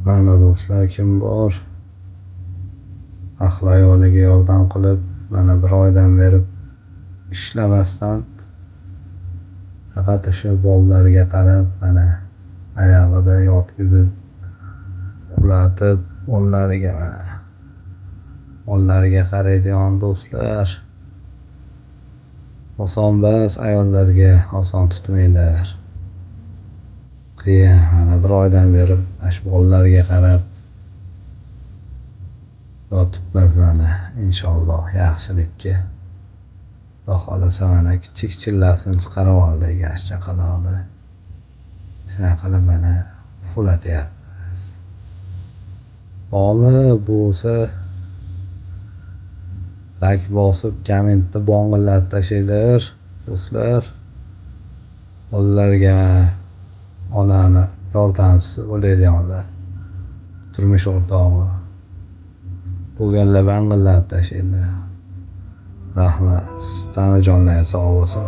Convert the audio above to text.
Mana do'stlar, kim bor ahli ayoliga yordam qilib, mana bir oydan beri ishlamasdan faqat o'sha bolalarga qarab, mana oyog'ida yotqizib, uxlatib, ollariga qaraydigan do'stlar. Oson emas, ayollarga oson tutmanglar. Qiyin, mana bir oydan beri mana shu bolalarga qarab yotibmiz. Mana inshaalloh yaxshilikka. Xudo xolasa mana kichik chillasini chiqarib oldik, yosh chaqaloqni. Shunaqa qilib mana uxlatyapmiz. Bormi bo'lsa like bosib, kommentni bong'illab tashlanglar do'stlar. Bolalarga onani yordamchisi bo'ladiganlar, turmush o'rtog'i bo'lganlar bang'illab tashlanglar. Rahmat. Tanajonlar sog' bo'lsin.